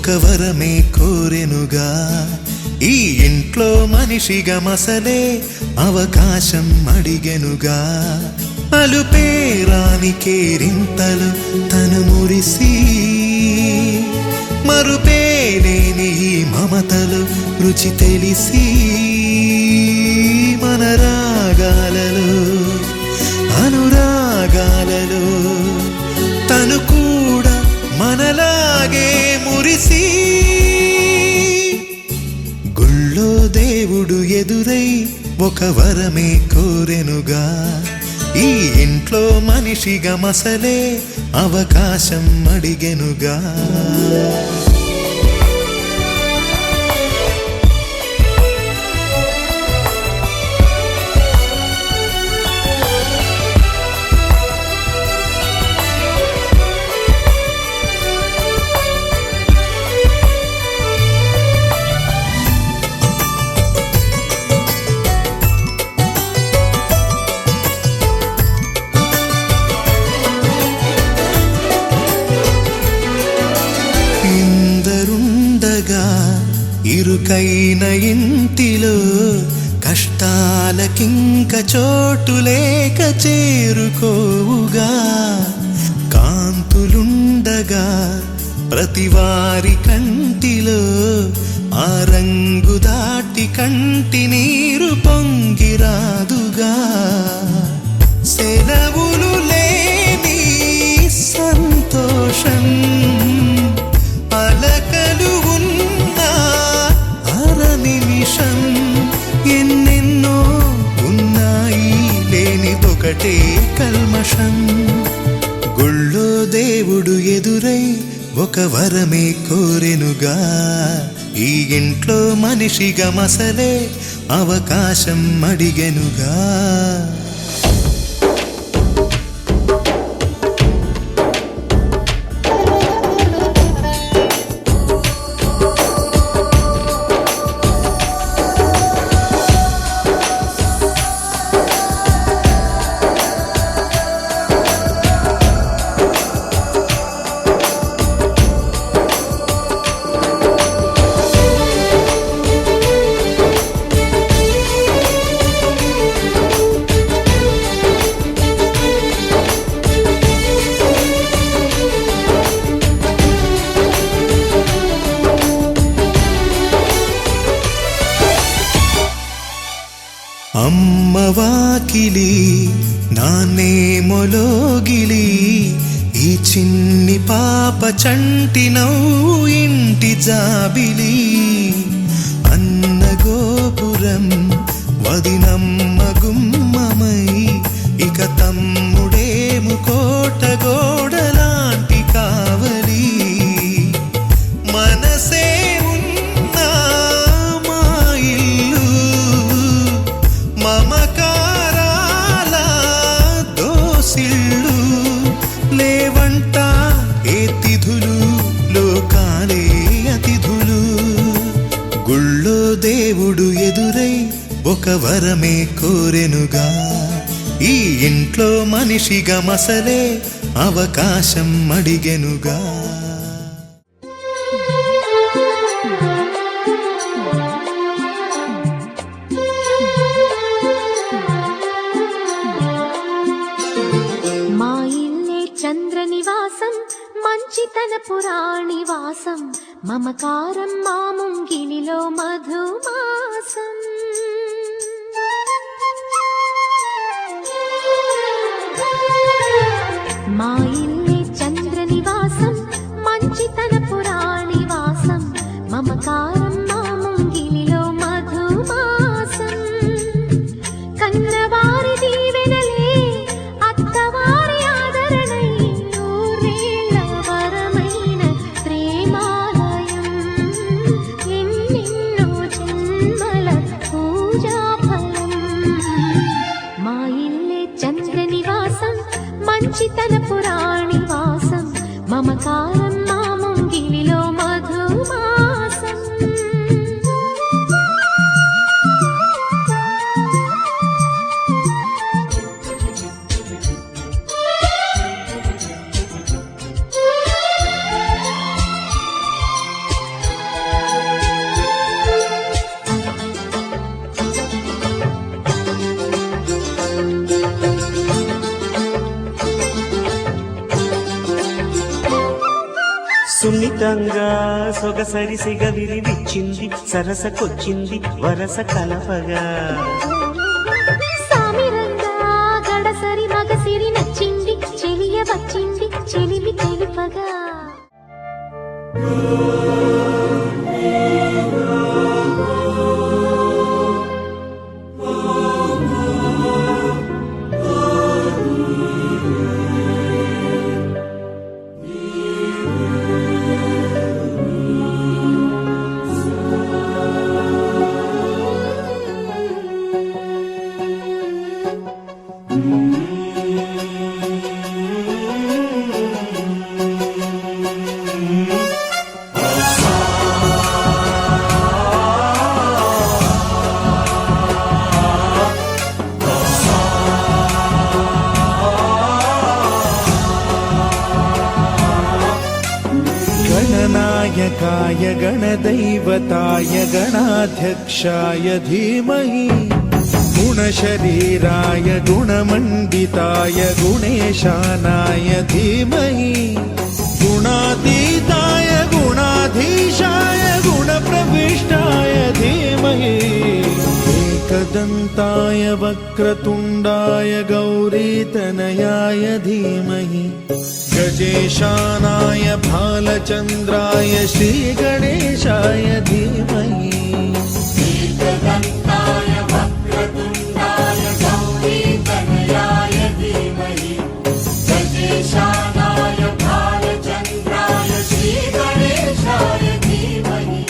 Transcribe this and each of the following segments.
ఒక వరమే కోరెనుగా. ఈ ఇంట్లో మనిషిగా మసలే అవకాశం అడిగెనుగా. అలుపేరాని కేరింతలు తను మురిసి, మరుపేలేని ఈ మమతలు రుచి తెలిసి, మన రాగాలలో అనురాగాలలో తను కూడా మనలాగే మురిసి. గుళ్ళో దేవుడు ఎదురై ఒక వరమే కోరెనుగా. ఈ ఇంట్లో మనిషిగా మసలే అవకాశం అడిగెనుగా. ఇరుకైన ఇంటిలో కష్టాలకింక చోటు లేక చేరుకోవుగా. కాంతులుండగా ప్రతివారి కంటిలో ఆ రంగు దాటి కంటి నీరు పొంగిరాదుగా. సెలవులు లేని సంతోషం పలకలు నిమిషం ఎన్నెన్నో ఉన్నాయి, లేనిదొకటే కల్మషం. గుళ్ళో దేవుడు ఎదురై ఒక వరమే కోరెనుగా. ఈ ఇంట్లో మనిషిగా మసలే అవకాశం అడిగెనుగా. అమ్మ వాకిలి నాన్నేమొలోగిలి, ఈ చిన్ని పాప చంటి నవ్వు ఇంటి జాబిలి. అన్న గోపురం వదినమ్మ గుమ్మమై, ఇక తమ్ముడేము కోట గోడలాంటి కావలి. మనసే ఉన్నా మా ఇల్లు మమకారాల దోసిళ్ళు. లేవంట ఏ తిథులు లోకాలే అతిథులు. గుళ్ళో దేవుడు ఎదురై ఒక వరమే కోరెనుగా. ఈ ఇంట్లో మనిషిగా మసలే అవకాశం అడిగెనుగా. మంచితన పురాణివాసం మమకారం మా ముంగిలిలో మధుమాసం. మా ఇల్లే చంద్రనివాసం మంచితన పురాణివాసం మమకారం మా ముంగిలిలో మధుమాసం. కన్నవారి దీవెనలే అత్తవారి ఆదరణై నూరేళ్ల వరమైన ప్రేమాలయం. ఎన్నెన్నో జన్మల పూజాఫలం. మా ఇల్లే చంద్రనివాసం మంచితన పురాణివాసం మమకారం మా ముంగిలిలో మధుమాసం. వింతంగా సొగసరి సిగవిరి విచ్చింది సరసకొచ్చింది వరస కలపగా సామిరంగా గడసరి మగసిరి నచ్చింది చెలియ వచ్చింది చెలిమి తెలుపగా गणनायकाय गणदैवताय गणाध्यक्षाय धीमहि गुणशरीराय गुणमण्डिताय गुणेशानाय धीमहि गुणातीताय गुणाधीशाय गुणप्रविष्टाय धीमहि एकदन्ताय वक्रतुण्डाय गौरीतनयाय धीमहि गजेशानाय भालचन्द्राय श्रीगणेशाय धीमहि एकदन्ताय वक्रतुण्डाय गौरीतनयाय धीमहि गजेशानाय भालचन्द्राय श्रीगणेशाय धीमहि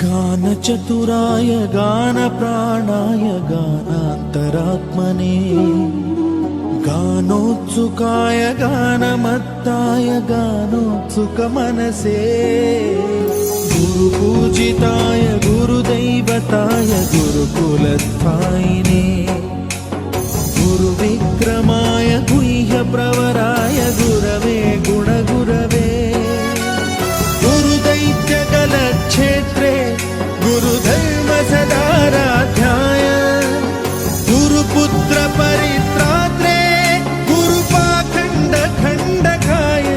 गानचतुराय गानप्राणाय गानान्तरात्मने गानोत्सुकाय गानमत्ताय गानोत्सुकमनसे गुरुपूजिताय गुरुदैवताय गुरुकुलस्थायिने गुरुविक्रमाय गुह्यप्रवराय गुरवे गुणगुरवे गुरुदैत्यकलक्षेत्रे गुरुधर्म सदाराध्याय गुरुपुत्र परित्रात्रे गुरुपाखण्ड खण्डकाय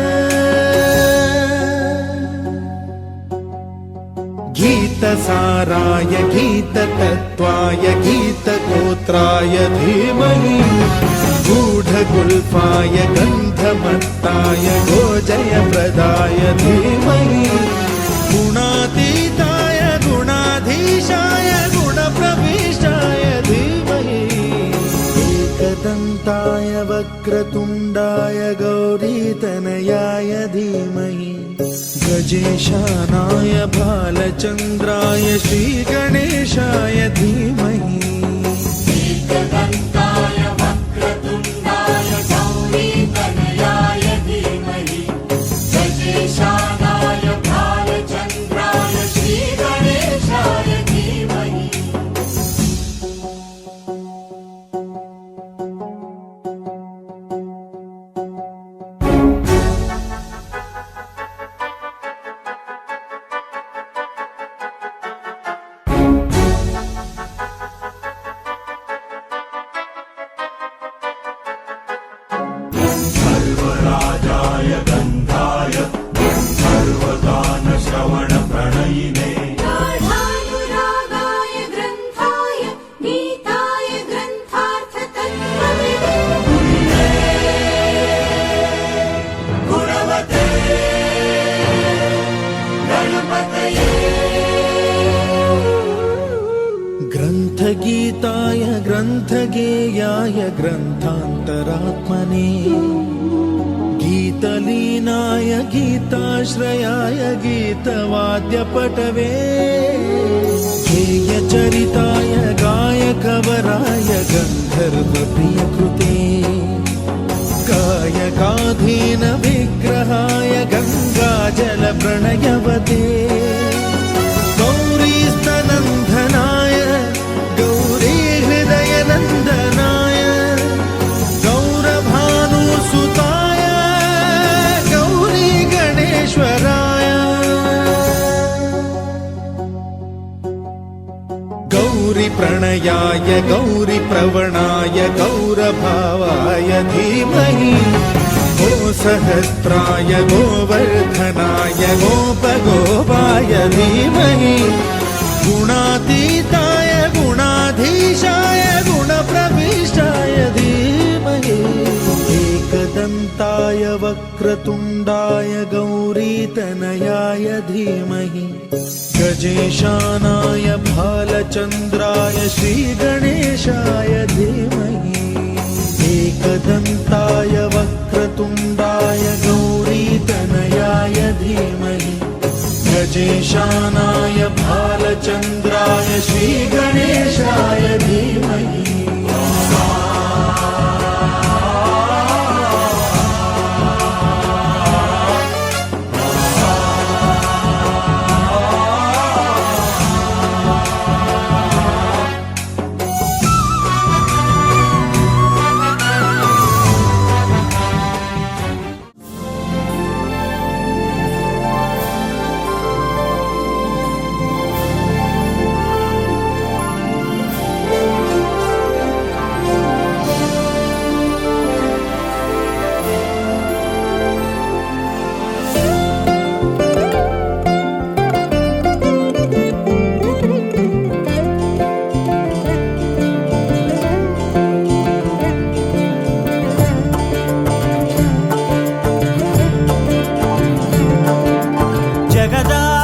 गीतसाराय गीततत्त्वाय गीतगोत्राय धीमहि गूढगुल्फाय गन्धमत्ताय गोजयप्रदाय धीमहि गुणातीताय गुणाधीशाय गुणप्रविष्टाय धीमहि एकदन्ताय वक्रतुण्डाय गौरीतनयाय धीमहि गजेशानाय भालचन्द्राय श्रीगणेशाय धीमहि एकदन्ताय वक्रतुण्डाय गौरीतनयाय धीमहि गजेशानाय भालचन्द्राय श्रीगणेशाय धीमहि सर्वराजाय गन्धाय सर्वगानश्रवणप्रणयिने गाढानुरागाय ग्रन्थाय गीताय ग्रन्थार्थतत्त्वविदे गुणवते गणपतये ग्रन्थगीताय ग्रन्थगेयाय ग्रन्थान्तरात्मने गीतलीनाय गीत गीताश्रयाय गीतवाद्यपटवे ध्येयचरिताय गायकवराय गन्धर्वप्रियकृते गायकाधीन विग्रहाय गङ्गाजलप्रणयवते गौरीस्तनन्दनाय गौरीहृदयनन्दनाय गौरभानुसुताय गौरी गणेश्वराय गौरीप्रणयाय गौरीप्रवणाय गौरभावाय धीमहि गोसहस्राय गोवर्धनाय गोपगोपाय धीमहि गुणातीताय गुणाधीशाय गुणप्रविष्टाय धीमहि एकदन्ताय वक्रतुण्डाय गौरीतनयाय धीमहि गजेशानाय भालचन्द्राय श्रीगणेशाय धीमहि एकदन्ताय वक्रतुण्डाय गौरीतनयाय धीमहि गजेशानाय भालचन्द्राय श्रीगणेशाय धीमहि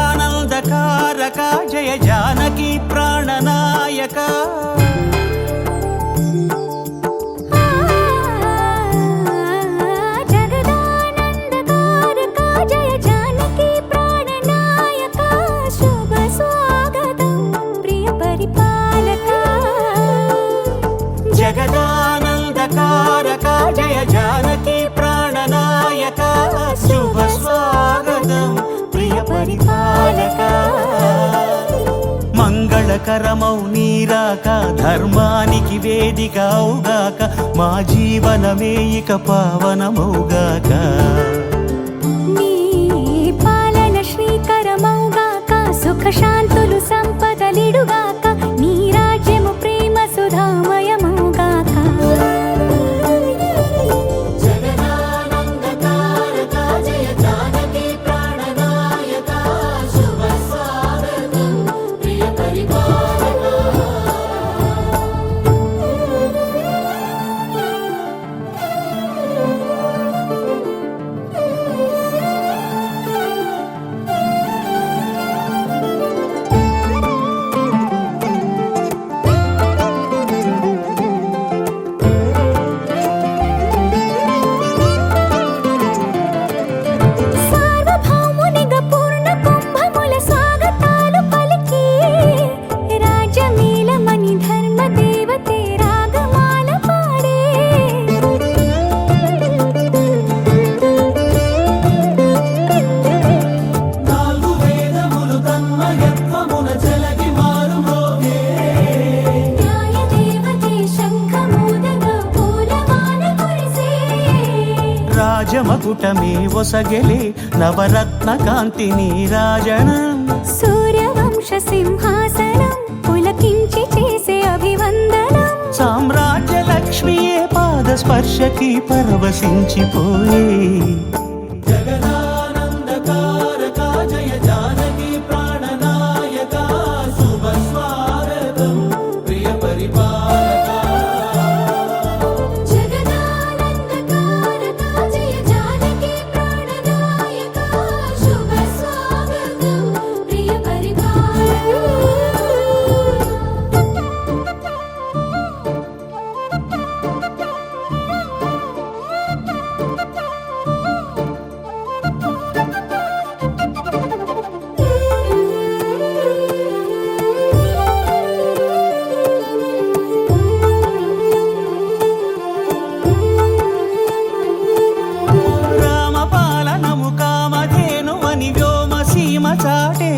జగదానందకారక జయ జానకి ప్రాణనాయక జగదానందకారక జయ జానకి ప్రాణనాయక శుభ స్వాగతం ప్రియ పరిపాలక జగదానందకారక జయ జానకి ప్రాణనాయక శుభ స్వాగతం ప్రియ పరిపాలక మంగళకరమౌ నీరాక ధర్మానికి వేదిక అవుగాక మా జీవనమే ఇక పావనమౌగాక నీ పాలన శ్రీకరమౌగాక సుఖ శాంతులు సంపదలిడుగాక నీ రాజ్యము ప్రేమ సుధామయమౌగాక జగదానందకారక జయ జానకి ప్రాణనాయక శుభ స్వాగతం ప్రియ పరిపాలక సార్వభౌమునిగా పూర్ణ కుంభముల స్వాగతాలు పలికి రాజమీలమణి ధర్మ దేవతే రాగమాల పాడే నాలుగు వేదములు తన్మయత్వమున చెలగి మారు మోగే న్యాయ దేవతే శంఖమూదగా పూలవాన కురిసే రాజమకుటమే ఒసగెలే నవరత్న కాంతి నీరాజనం సూర్యవంశ సింహాసనం పులకించి చేసే అభివందనం సామ్రాజ్య లక్ష్మియే పాద స్పర్శకి పరవశించిపోయే జగదానందకారక జయ జానకి ప్రాణనాయక శుభ స్వాగతం ప్రియ పరిపాలక జగదానందకారక జయ జానకి ప్రాణనాయక శుభ స్వాగతం ప్రియ పరిపాలక చాటే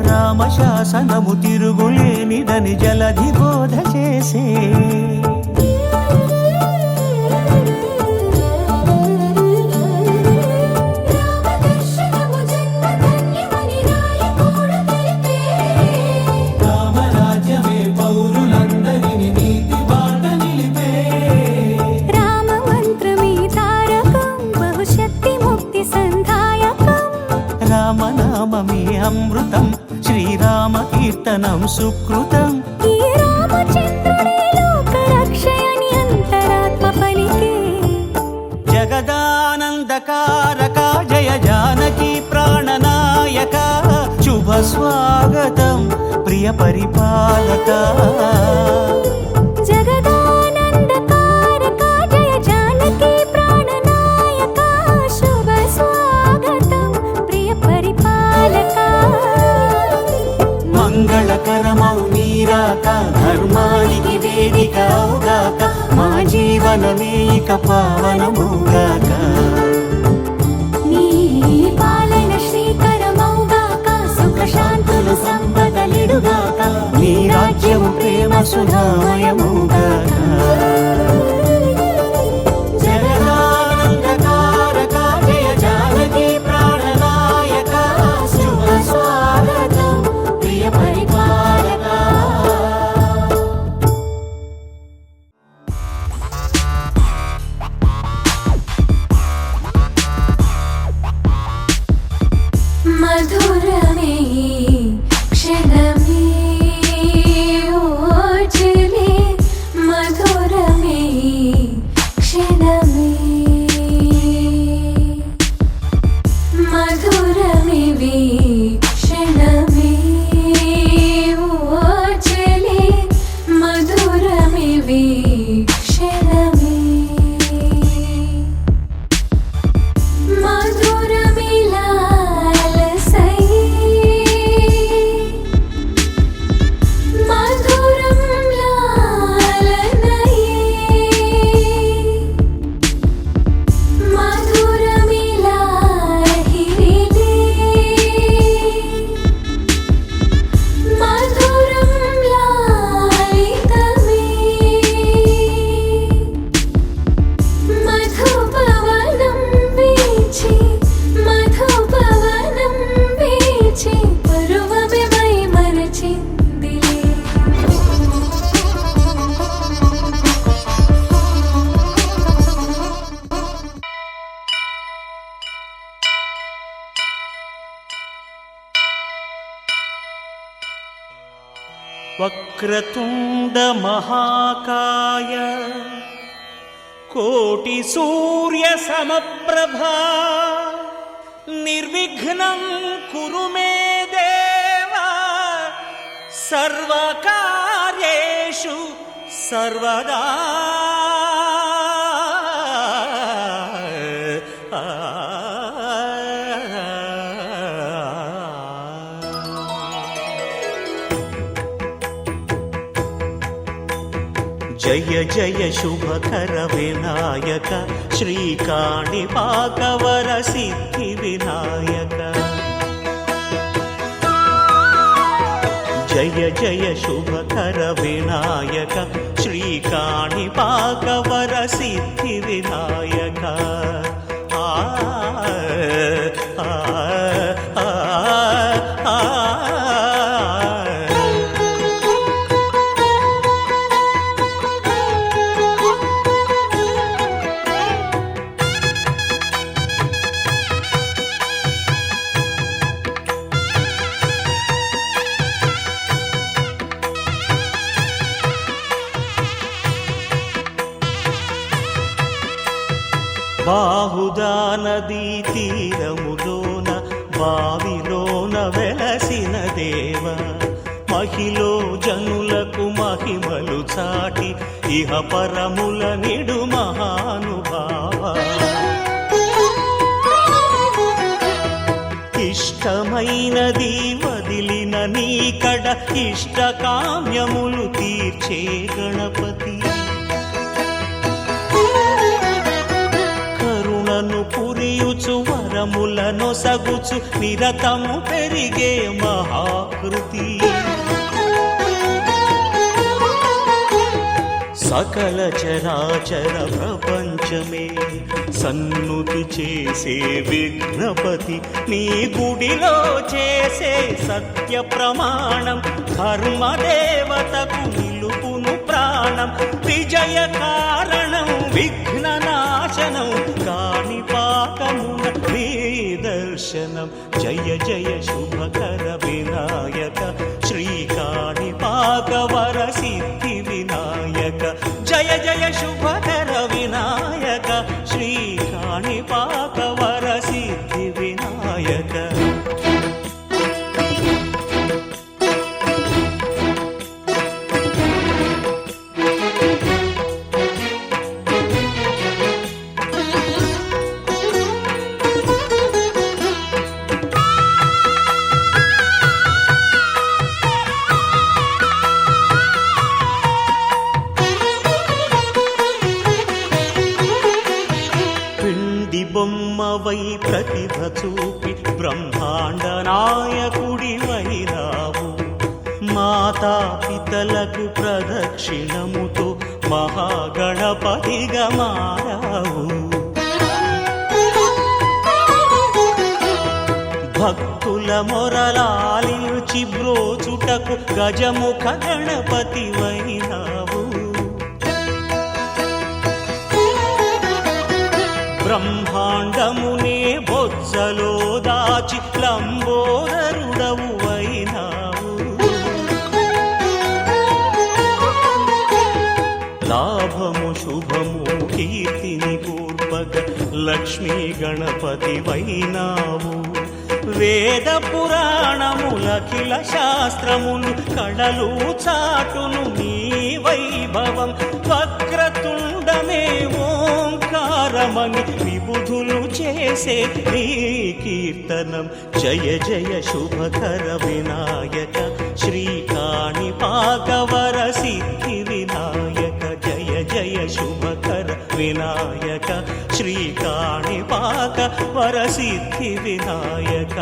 రామశాసనము తిరుగులేనిదని జలధి బోధ చేసే రామదర్శనము జన్మధన్యమని నాయకుడు తెలిపే రామరాజ్యమే పౌరులందరిని నీతి బాట నిలిపే రామ మంత్రమే తారకం బహుశక్తి ముక్తి సంధాయకం రామనామమే అమృతం శ్రీరామ కీర్తనం సుకృతం ఈ రామచంద్రుడే లోక రక్షయని అంతరాత్మ పలికే జగదానందకారక జయ జానకి ప్రాణనాయక శుభ స్వాగతం ప్రియ పరిపాలక జగదానందకారక జయ జానకి ప్రాణనాయక శుభ స్వాగతం ప్రియ పరిపాలక మంగళకరమౌ నీరాక ధర్మానికి వేదిక అవుగాక మా జీవనమే ఇక పావనముగాక నీ పాలన శ్రీకరమౌగాక సుఖ శాంతులు సంపదలిడుగాక నీ రాజ్యము ప్రేమ సుధామయముగాక జగదానందకారక జయ జానకి ప్రాణనాయక శుభ స్వాగతం ప్రియ పరిపాలక మధురమే క్షణమే ఓజలే మధురమే క్షణమే మధురమే క్షణమే ఓజలే మధురమే క్షణమే మధురమిలాలసై మధురం లాలనయే మధురమిలాహిరిలే మధురం లాలితమే మధుపవనం వీచి మధుపవనం వీచి పరువమే మై మరచిందిలే వక్రతుండ మహాకాయ కోటి సూర్య సమప్రభా నిర్విఘ్నం కురు మే దేవా సర్వకార్యేషు సర్వదా జయ జయ శుభకర వినాయక శ్రీకాణిపాకవర సిద్ధి వినాయక జయ జయ శుభకర వినాయక శ్రీకాణిపాకవర సిద్ధి వినాయక ఆ ఆ ఆ ఆ బాహుదా నదీ తీరములోన బావిలోన వెలసిన దేవ మహిలో జనులకు మహిమలు చాటి ఇహ పరముల నిడు మహానుభావ ఇష్టమైనది వదిలిన నీకడ ఇష్ట కామ్యములు తీర్చే గణపతి కరుణను పురియుచు వరముల నొసగుచు నిరతము పెరిగే మహాకృతి సకల చరాచర ప్రపంచమే సన్నుతి చేసే విఘ్నపతి నీ గుడిలో చేసే సత్య ప్రమాణం ధర్మదేవతకు నిలుపును ప్రాణం విజయ కారణం విఘ్న నాశనం కాణిపాకమున నీ దర్శనం జయ జయ శుభకర వినాయక శ్రీ కాణిపాక వర సిద్ధి వినాయక జయ జయ శుభకర వినాయక శ్రీ కాణిపాక వర సిద్ధి వినాయక బొమ్మవై ప్రతిభ చూపి బ్రహ్మాండ నాయకుడివైనావు మాతా పితలకు ప్రదక్షిణముతో మహాగణపతిగా మారావు భక్తుల మొరలాలించి బ్రోచుటకు గజముఖ గణపతివైనావు బ్రహ్మాండమునే బొజ్జలో దాచి లంబోదరుడవు అయినావు లాభము శుభము కీర్తిని పూర్వక లక్ష్మీ గణపతి వైనావు వేద పురాణములఖిల శాస్త్రములు కళలు చాటును నీ వైభవం వక్రతుండమే ఓంకారమని విబుధులు చేసే నీ కీర్తనం జయ జయ శుభకర వినాయక శ్రీ కాణిపాక వర సిద్ధి వినాయక జయ జయ శుభకర వినాయక శ్రీ కాణిపాక వర సిద్ధి వినాయక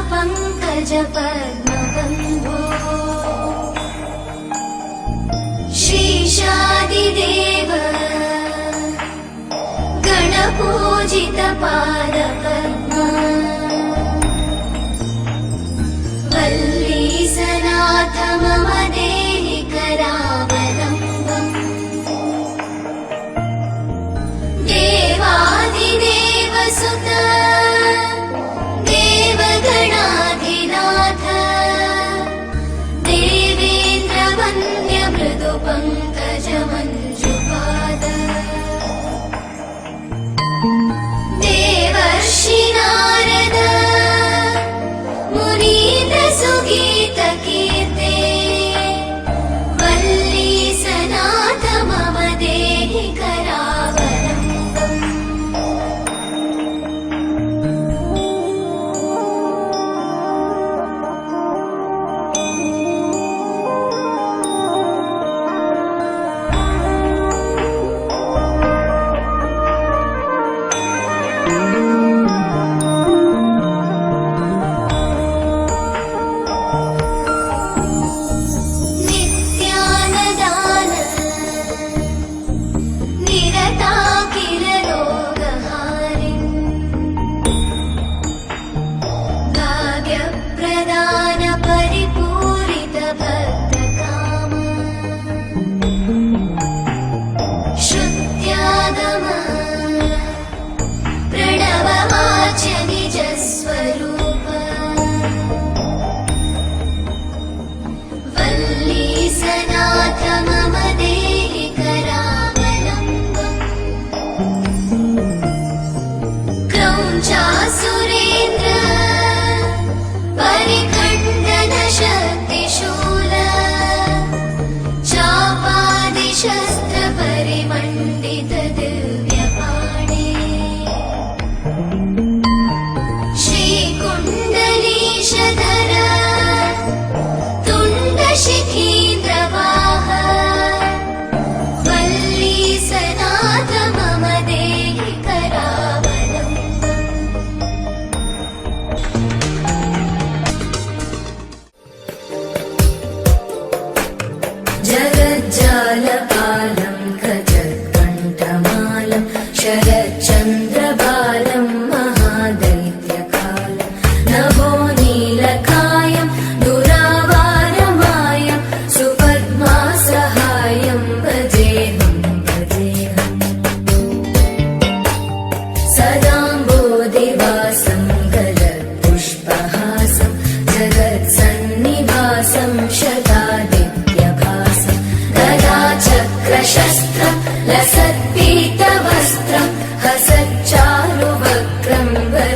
पंकज पद्मबन्धो श्रीशादिदेव गणपूजित पादपद्मा वल्लीसनाथ मम देहि करावलम्बम् देवादिदेव सुत पंकज मंजुपाद देवर्षि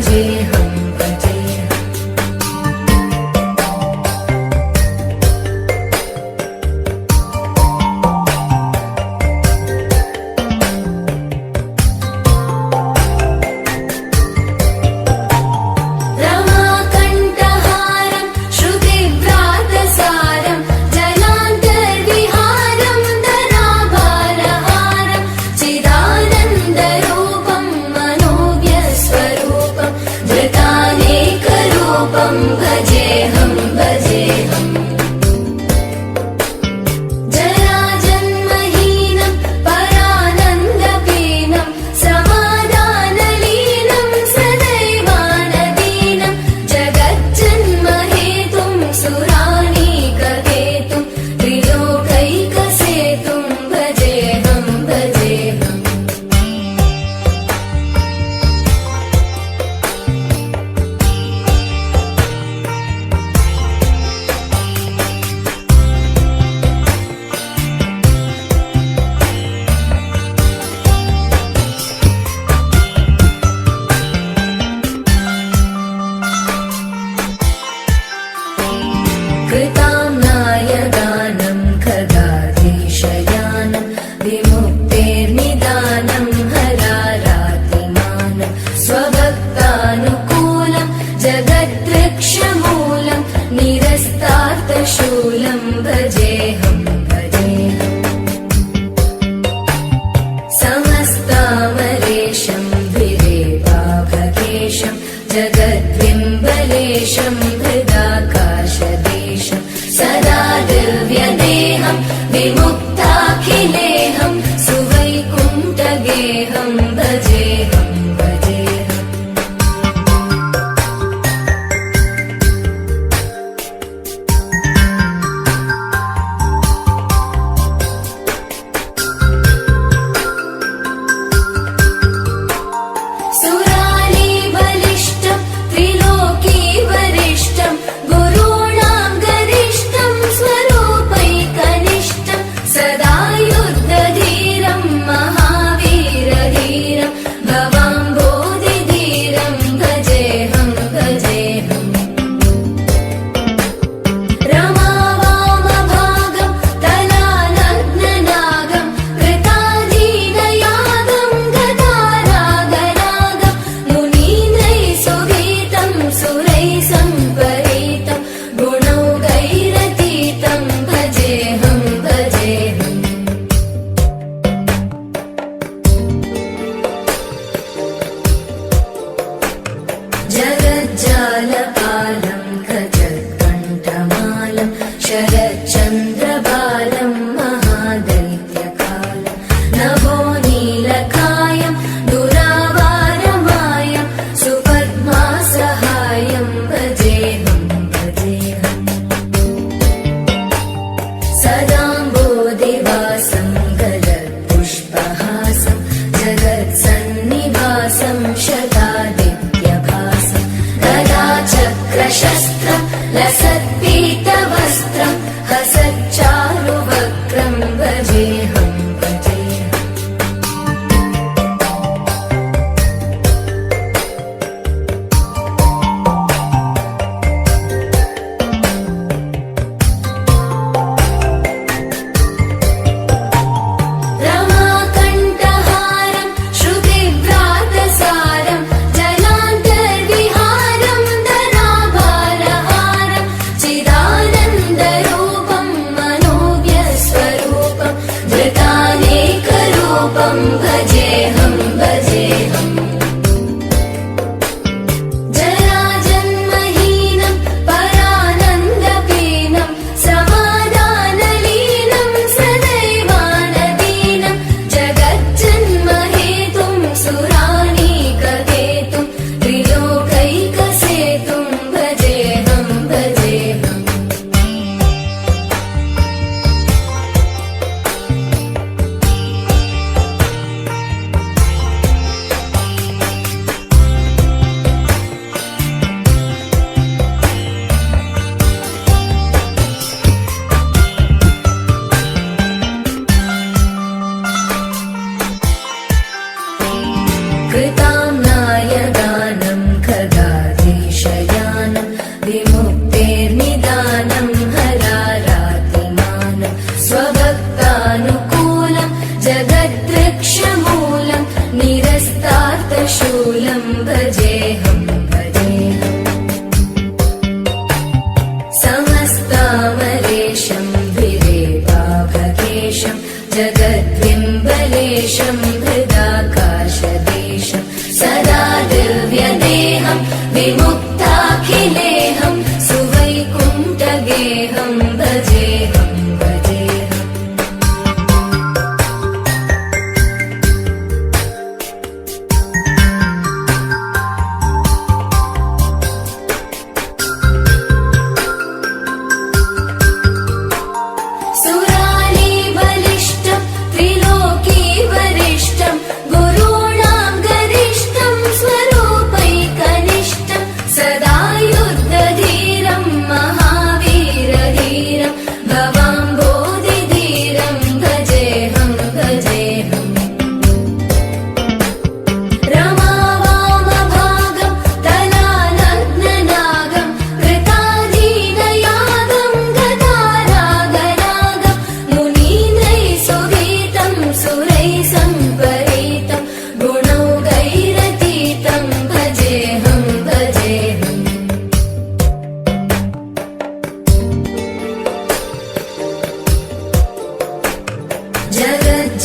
भजेऽहं भजेऽहम् रमाकण्ठहारं श्रुतिव्रातसारं जलान्तर्विहारं धराभारहारं चिदानन्दरूपं मनोव्यस्वरूपं धृतानेकरूपं भजेऽहं भजेऽहम् जराजन्महीनं परानन्दपीनं समाधानलीनं सदैवानदीनं जगज्जन्महेतुं सुराणीकहेतुं त्रिलोकैकसेतुं भजेऽहं भजेऽहम् कृताम्नाय गानं खगाधीशयानं विमुक्तेर्निदानं हरारातिमानं स्वभक्तानुकूलं जगद्वृक्षमूलं निरस्तार्थशूलं भजेऽहं भजेऽहम् समस्तामरेशं द्विरेवाभकेशं जगद्बिम्बलेशं हृदाकाशदेशं सदा दिव्यदेहं विमुक्ताखिलेहं सुवैकुण्ठगेहं भजेऽहं भजेऽहम् सुरालीबलिष्ठं त्रिलोकीवरिष्ठं गुरूणां गरिष्ठं स्वरूपैकनिष्ठं सदा युद्धधीरं महावीरधीरं भवाम्बोधिधीरं भजेऽहं भजेऽहम् रमावामभागं तलानग्ननागं कृताधीनयागं गदारागरागं मुनीन्द्रैः सुगीतं सुरैः सम्परीतं गुणौघैरतीतं भजेऽहं भजेऽहम् जगज्जालपालं गजत्कण्ठमालं शरच्चन्द्रबालं महादैत्यकालं नभो नीलकायं दुरावारमायं सुपद्मासहायं भजेऽहं भजेऽहम् सदाम्बोधिवासं गलत्पुष्पहासं जगत्सन्निवासं शतादित्यभासं गदाचक्रशस्त्रं लसत्पीतवस्त्रं हसच्चारुवक्त्रं भजेऽहं भजेऽहम् रमाकण्ठहारं श्रुतिव्रातसारं जलान्तर्विहारं धराभारहारं विमुक्ताखिलेऽहं सुवैकुण्ठगेऽहं भजेऽहं भजेऽहम् सुरारी बलिष्ठं त्रिलोकी वरिष्ठं गुरूणां गरिष्ठं स्वरूपैकनिष्ठं सदा युद्धधीरं महावीरधीरं भवाम्बोधिधीरं भजेऽहं भजेऽहम् रमावामभागं तलानग्ननागं कृताधीनयागं गदारागरागं मुनीन्द्रैः सुगीतं सुरैः सम्परीतं गुणौघैरतीतं भजेऽहं भजेऽहम्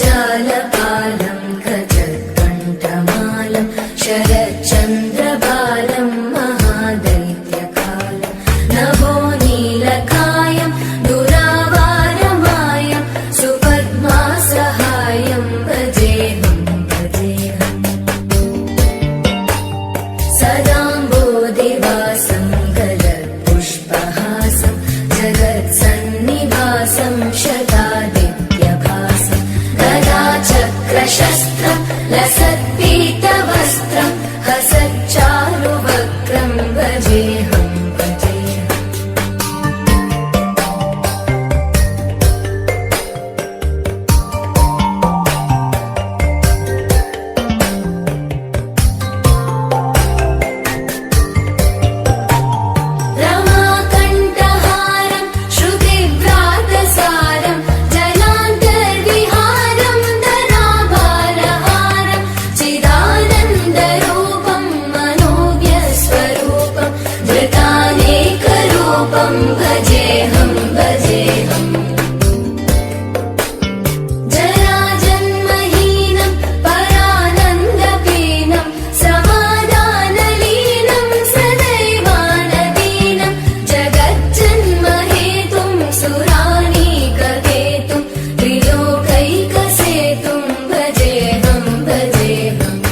जगज्जालपालं खजत्कण्ठमालं शरच्चन्द्रबालं महादैत्यकालं नभोनीलकायं दुरावारमायं सुपद्मासहायं भजेऽहं भजेऽहम् सदाम्बोधिवासं गलत्पुष्पहासं जगत्सन्निवासं शतादित्यभासं गदाचक्रशस्त्रं लसत्पीतवस्त्रं हसच्चारुवक्त्रं भजेऽहं भजेऽहम् रमाकण्ठहारं श्रुतिव्रातसारं जलान्तर्विहारं धराभारहारं चिदानन्दरूपं मनोज्ञस्वरूपं धृतानेकरूपं भजेऽहं भजेऽहम् जराजन्महीनं परानन्दपीनं समाधानलीनं सदैवानदीनं जगज्जन्महेतुं सुरानीककेतुं त्रिलोकैकसेतुं भजेऽहं भजेऽहम्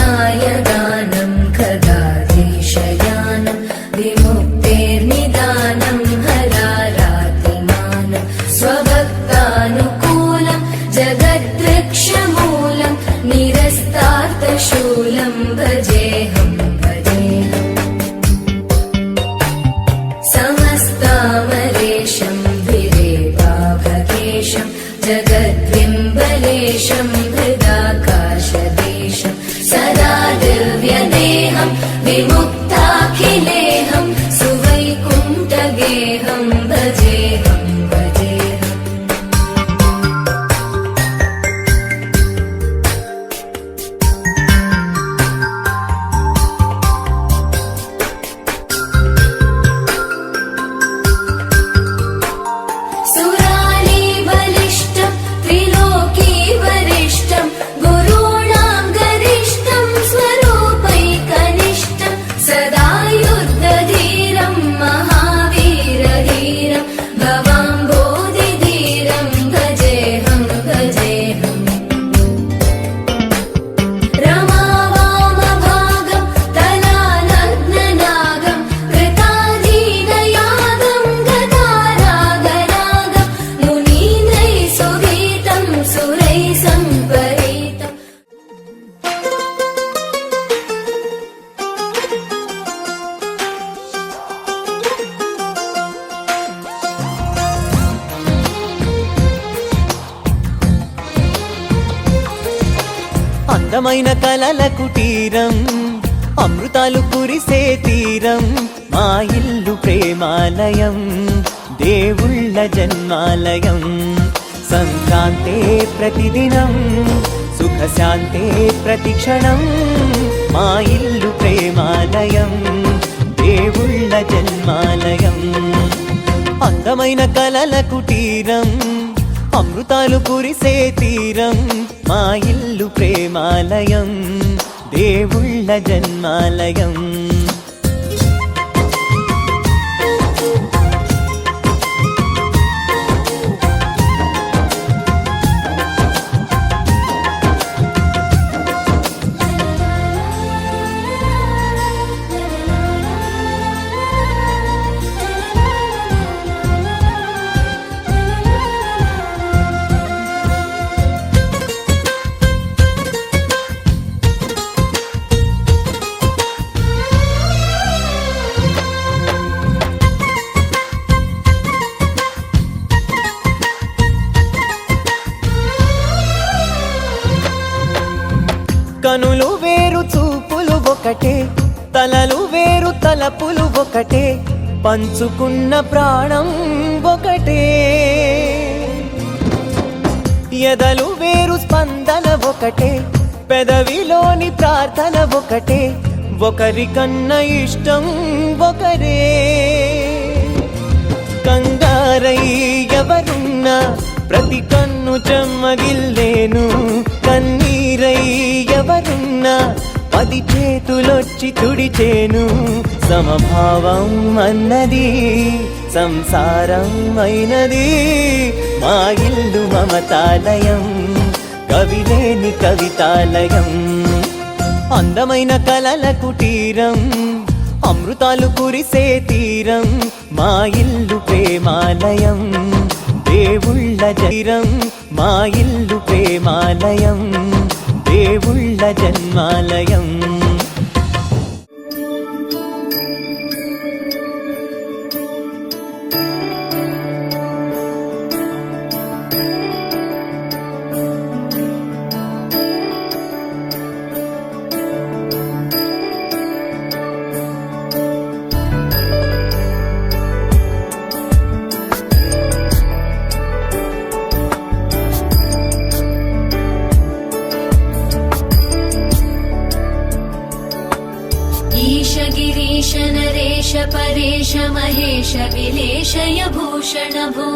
कृताम्नायदानं खगाधीशयानं विमुक्तेर्निदानं हरारातिमानं स्वभक्तानुकूलं जगद्वृक्षमूलं निरस्तार्थशूलं भजेऽहं भजेऽहम् समस्तामरेशं विरेवाभकेशं जगद्बिम्बलेशं हृदाकाशदेशं सदा दिव्यदेहं विमुक्ताखिलेऽहं सुवैकुण्ठगेऽहं भजेऽहं भजेऽहम् सुरारी बलिष्ठं त्रिलोकी वरिष्ठं गुरूणां गरिष्ठं स्वरूपैकनिष्ठं सदा युद्धधीरं महावीरधीरं भवाम्बोधिधीरं भजेऽहं भजेऽहम् रमावामभागं तलानग्ननागं कृताधीनयागं गदारागरागं मुनीन्द्रैः सुगीतं सुरैः सम्परीतं అందమైన కలల కుటీరం అమృతాలు కురిసే తీరం మా ఇల్లు ప్రేమాలయం దేవుళ్ళ జన్మాలయం సంక్రాంతే ప్రతిదినం సుఖశాంతే ప్రతిక్షణం మా ఇల్లు ప్రేమాలయం దేవుళ్ళ జన్మాలయం అందమైన కలల కుటీరం అమృతాలు కురిసే తీరం మా ఇల్లు ప్రేమాలయం దేవుళ్ళ జన్మాలయం కనులు వేరు చూపులు ఒకటే తలలు వేరు తలపులు ఒకటే పంచుకున్న ప్రాణం ఒకటే ఎదలు వేరు స్పందన ఒకటే పెదవిలోని ప్రార్థన ఒకటే ఒకరికన్నా ఇష్టం ఒకరే కంగారై ఎవరున్నా ప్రతి కన్ను చెమ్మగిల్లేను కన్నీరై ఎవరున్నా 10 చేతులొచ్చి తుడిచేను సమభావం అన్నది సంసారం అయినది మా ఇల్లు మమతాలయం కవిలేని కవితాలయం అందమైన కలల కుటీరం అమృతాలు కురిసే తీరం మా ఇల్లు ప్రేమాలయం దేవుళ్ళ జైరం మా ఇల్లు ప్రేమాలయం దేవుళ్ళ జన్మాలయం गिरीश नरेश परेश महेश विलेशय भूषण भो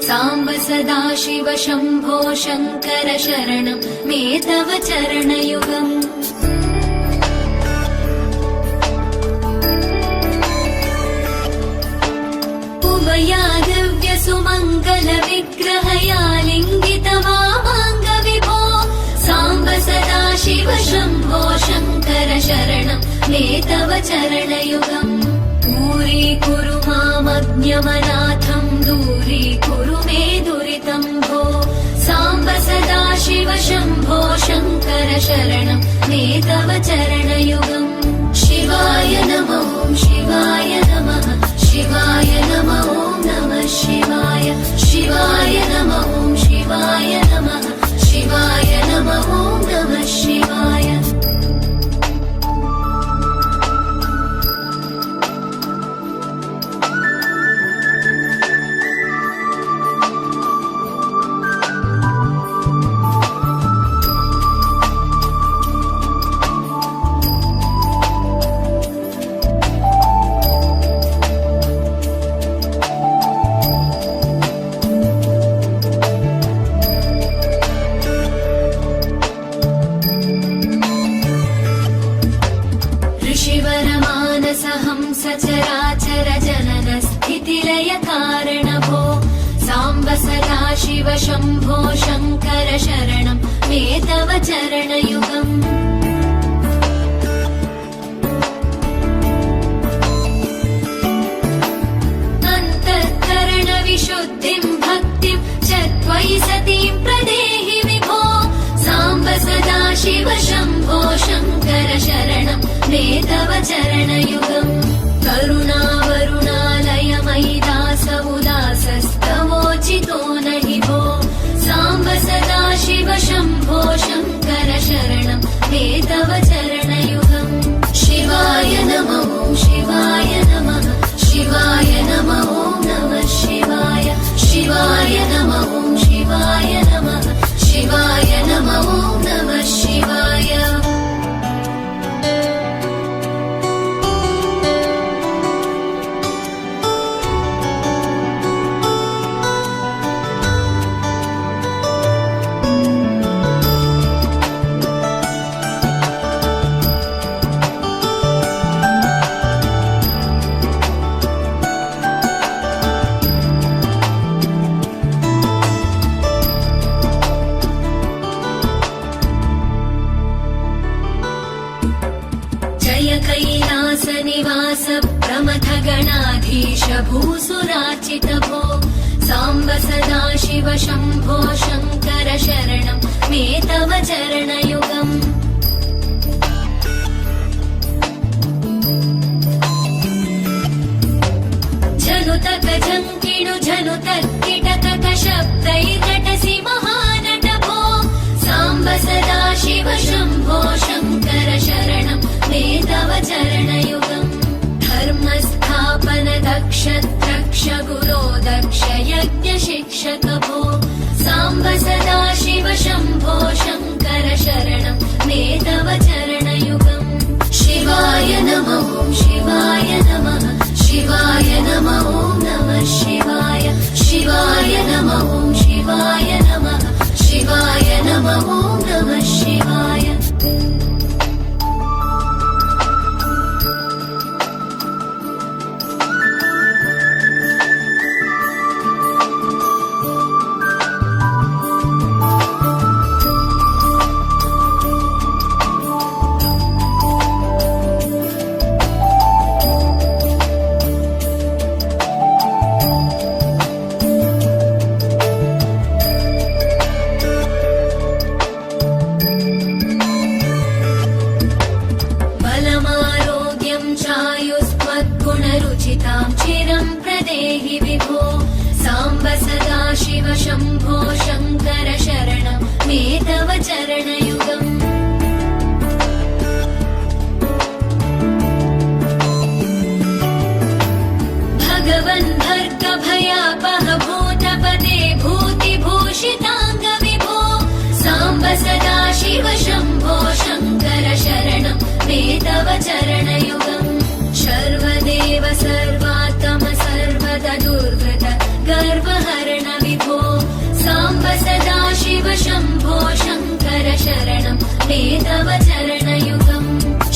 साम्ब सदा शिव शम्भो शङ्कर शरणं मे तव चरणयुगम् उमया दिव्य सुमङ्गल विग्रहया लिङ्गित वामाङ्ग विभो साम्ब सदा शिव शम्भो शङ्कर शरणं मे तव चरणयुगम् दूरीकुरु मामज्ञमनाथं दूरीकुरु मे दुरितं भो साम्ब सदा शिव शम्भो शङ्कर शरणं मे तव चरणयुगम् शिवाय नमः शिवाय नमः शिवाय नमः नमः शिवाय शिवाय नमः शिवाय नमः शिवाय नमः नमः शिवाय सचराचर जनन स्थितिलय कारण भो साम्ब सदा शिव शम्भो शङ्कर शरणं मे तव चरणयुगम् अन्तःकरण विशुद्धिं भक्तिं च त्वयि सतीं प्रदेहि विभो साम्ब सदा शिव शम्भो शङ्कर शरणं मे तव चरणयुगम् करुणावरुणालयमयि दास उदासस्तवोचितो नहि भो साम्ब सदा शिव शम्भो शङ्कर शरणं मे तव चरणयुगम् शिवाय नमः शिवाय नमः शिवाय नमः नमः शिवाय शिवाय नमः शिवाय सदाशिव शम्भो शङ्कर शरणं मे तव चरणयुगम् झनुतक झङ्किणु झनुतक्किटकक शब्दैर्नटसि महानट भो साम्ब सदाशिव शम्भो शङ्कर शरणं मे तव चरणयुगम् धर्मस्थापन दक्ष द्रक्ष गुरो दक्ष यज्ञ शिक्षक भो साम्ब सदाशिव शम्भो शङ्कर शरणं मे तव चरणयुगम् शिवाय नमः शिवाय नमः शिवाय नमः नमः शिवाय शिवाय नमः शिवाय नमः शिवाय नमः नमः शिवाय गुणरुचितां चिरं प्रदेहि विभो साम्ब सदाशिव शम्भो शङ्कर शरणं मे तव चरणयुगम् भगवन् भर्ग भयापह भूतपदे भूतिभूषिताङ्ग विभो साम्ब सदाशिव शम्भो शङ्कर शरणं मे तव चरणयुगम् सर्वदेव सर्वात्म सर्वदा दुर्वृत गर्वहरण विभो साम्ब सदाशिव शम्भो शङ्कर शरणं मे तव चरणयुगम्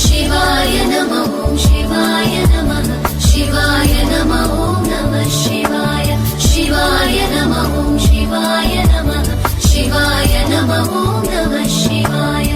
शिवाय नमः शिवाय नमः शिवाय नमः नमः शिवाय शिवाय नमः शिवाय नमः शिवाय नमः नमः शिवाय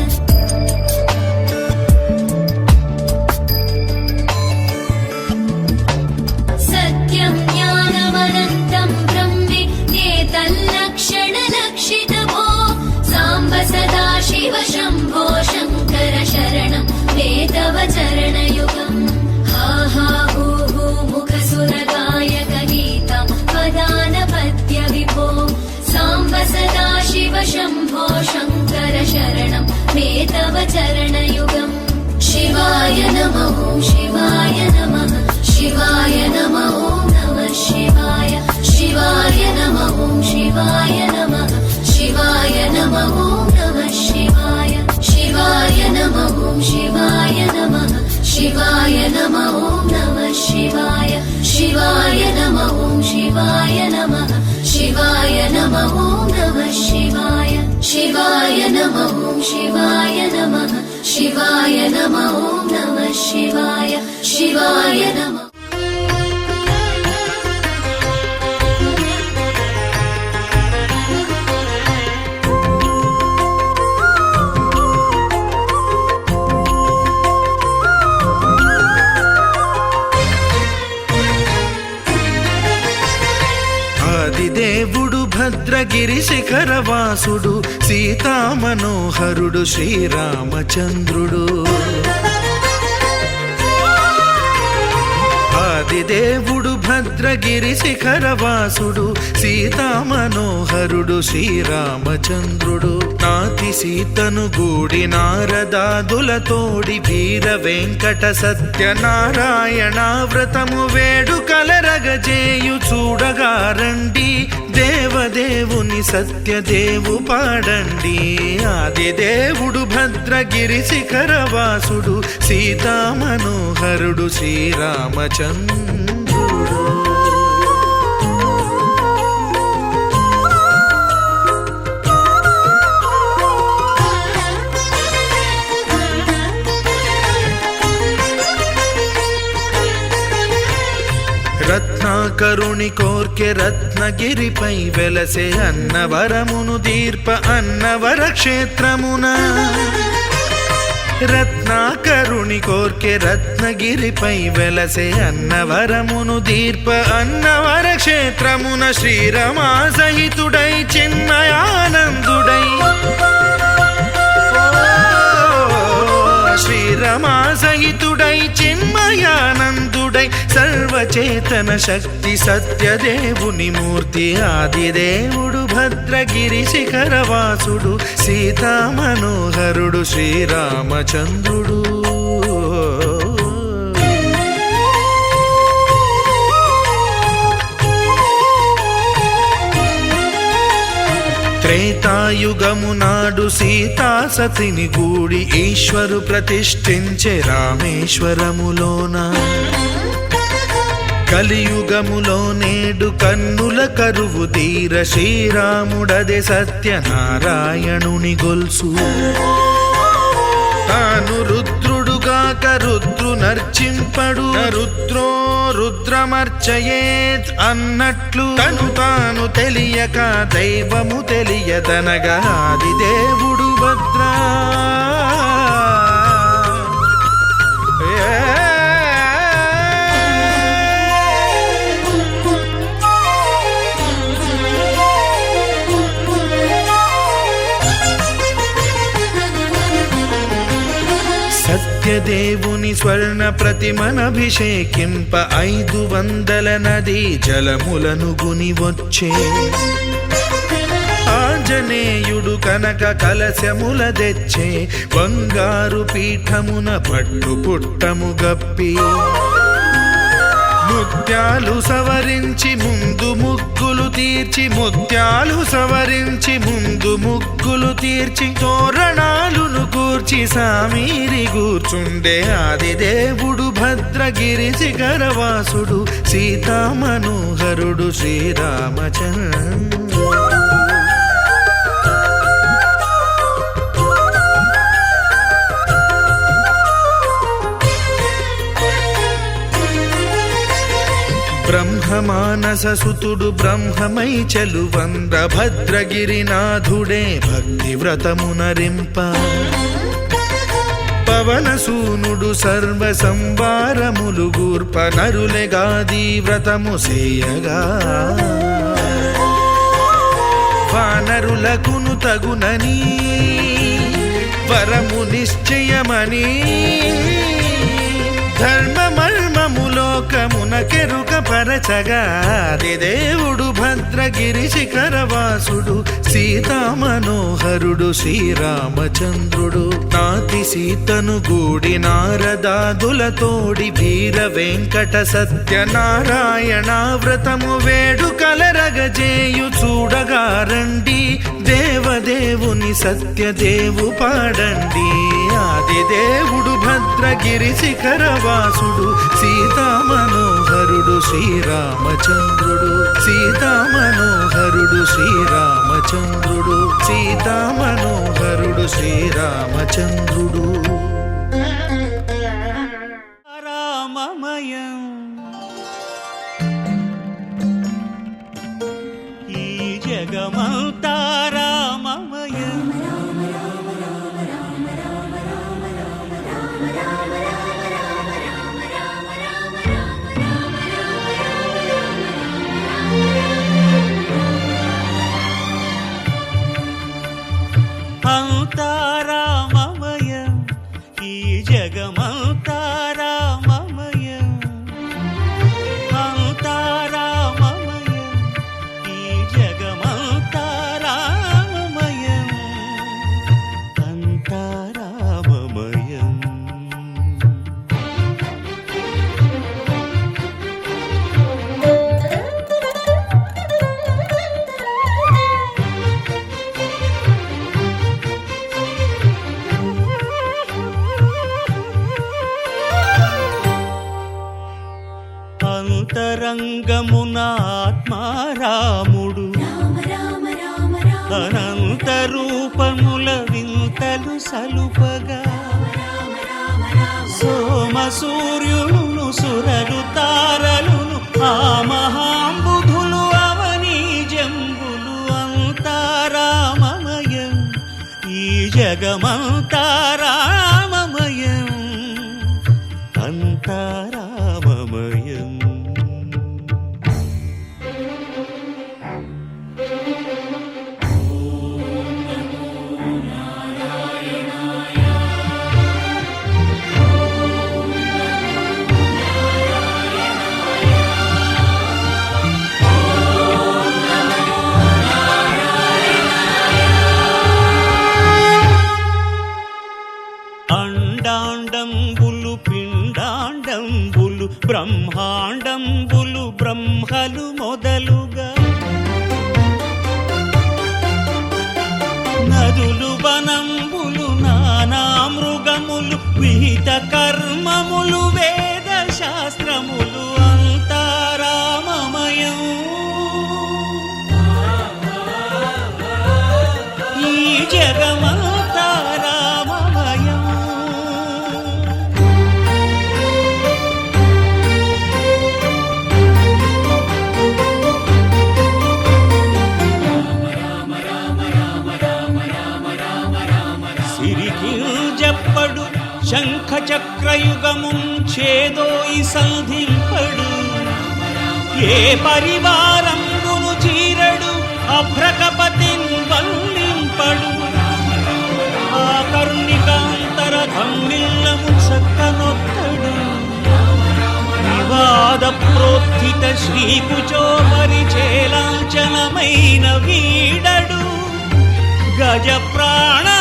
सदाशिव शम्भो शङ्कर शरणं मे तव चरणयुगम् हा हा हू हू मुखसुरगायक गीतं वदानपद्य विभो साम्ब सदाशिव शम्भो शङ्कर शरणं मे तव चरणयुगम् शिवाय नमः शिवाय नमः शिवाय नमः नमः शिवाय शिवाय नमः शिवाय नमः शिवाय नमः नमः शिवाय शिवाय नमः शिवाय नमः शिवाय नमः नमः शिवाय शिवाय नमः शिवाय नमः शिवाय नमः नमः शिवाय शिवाय नमः शिवाय नमः शिवाय नमः नमः शिवाय शिवाय नमः దేవుడు భద్రగిరి శిఖరవాసుడు సీతామనోహరుడు శ్రీరామచంద్రుడు ఆదిదేవుడు భద్రగిరి శిఖరవాసుడు సీతామనోహరుడు శ్రీరామచంద్రుడు నాతి సీతను గూడి నారదాదులతోడి వీర వెంకట సత్యనారాయణ వ్రతము వేడుకలరగజేయు చూడగారండి దేవదేవుని సత్యదేవు పాడండి ఆదిదేవుడు భద్రగిరి శిఖరవాసుడు సీతామనోహరుడు శ్రీరామచంద్రుడు రత్నాకరుని కోర్కె రత్నగిరిపై వెలసే అన్నవరమును దీర్ప అన్నవర క్షేత్రమున రత్నాకరుని కోర్కె రత్నగిరిపై వెలసే అన్నవరమును దీర్ప అన్నవర క్షేత్రమున శ్రీరమా సహితుడై చిన్మయానందుడై శ్రీరమా సహితుడై చిన్మయానందుడై సర్వచేతన శక్తి సత్యదేవుని మూర్తి ఆదిదేవుడు భద్రగిరి శిఖరవాసుడు సీతామనోహరుడు శ్రీరామచంద్రుడు. త్రేతాయుగము నాడు సీతా సతిని గూడి ఈశ్వరు ప్రతిష్ఠించే రామేశ్వరములోన కలియుగములో నేడు కన్నుల కరువు తీర శ్రీరాముడదే సత్యనారాయణుని గొల్సు తాను రుద్రుడుగాక రుద్రు నర్చింపడు రుద్రో రుద్రమర్చయేత్ అన్నట్లు తను తాను తెలియక దైవము తెలియదనగా ఆదిదేవుడు భద్రా సత్యదేవుని స్వర్ణ ప్రతిమనభిషేకింప 500 నదీ జలములను గుని వచ్చే ఆంజనేయుడు కనక కలశముల తెచ్చే బంగారు పీఠమున పట్టు పుట్టము గప్పి ముత్యాలు సవరించి ముందు ముగ్గులు తీర్చి ముత్యాలు సవరించి ముందు ముగ్గులు తీర్చి తోరణాలును కూర్చి సామీరి కూర్చుండే ఆదిదేవుడు భద్రగిరి శిఖరవాసుడు సీతామనోహరుడు శ్రీరామచంద్రుడు. బ్రహ్మమానస సుతుడు బ్రహ్మమై చెలువంద్ర భద్రగిరినాథుడే భక్తి వ్రతమునరింప పవనసూనుడు సర్వ సంవారములు గూర్ప నరులెగాది వ్రతము సేయగా వానరులకును తగునని వరము నిశ్చయమని ధర్మమర్మములోకమున కెరుక పరచగా దేవుడు భద్రగిరి శిఖరవాసుడు సీతామనోహరుడు శ్రీరామచంద్రుడు. నాతి సీతను గూడి నారదాదులతోడి వీర వెంకట సత్యనారాయణ వ్రతము వేడుకలరగజేయు చూడగా రండి దేవదేవుని సత్యదేవు పాడండి. ఆదిదేవుడు భద్రగిరి శిఖరవాసుడు సీతామనోహరుడు శ్రీరామచంద్రుడు సీతామనోహరుడు శ్రీరామచంద్రుడు సీతామనోహరుడు శ్రీరామచంద్రుడు. రామమయం ఈ జగమంతా రామమయం అంతా రామమయం ఈ జగమంతా రామమయం అంతా రామమయం ఈ జగమంతా రామమయం అంతా రామమయం. అంతరంగమున ఆత్మారాముడు అనంత రూపముల వింతలు సలుపగా సోమ సూర్యులను సురలు తారలును ఆ మహాంబుధులు అవనీ జంబులు అంతా రామమయం ఈ జగమంతా రామమయం. బ్రహ్మాండంబులు బ్రహ్మలు మొదలుగా నదులు వనంబులు నానా మృగములు విహిత కర్మములు వేద శాస్త్రములు అంతారామమయం ఈ జగమంతా రామమయం సిరికింజప్పడు శంఖ చక్రయుగము చేదోయి సంధింపడు ఏ పరివారంబును చీరడు అభ్రకపతిన్ వల్లింపడు ఆ కర్ణికాంతర ధమ్మిల్లము చక్కనొక్కడు వివాద ప్రోత్థిత శ్రీకుచో పరిచేలాంఛనమైన వీడడు గజ ప్రాణావనోత్సాహి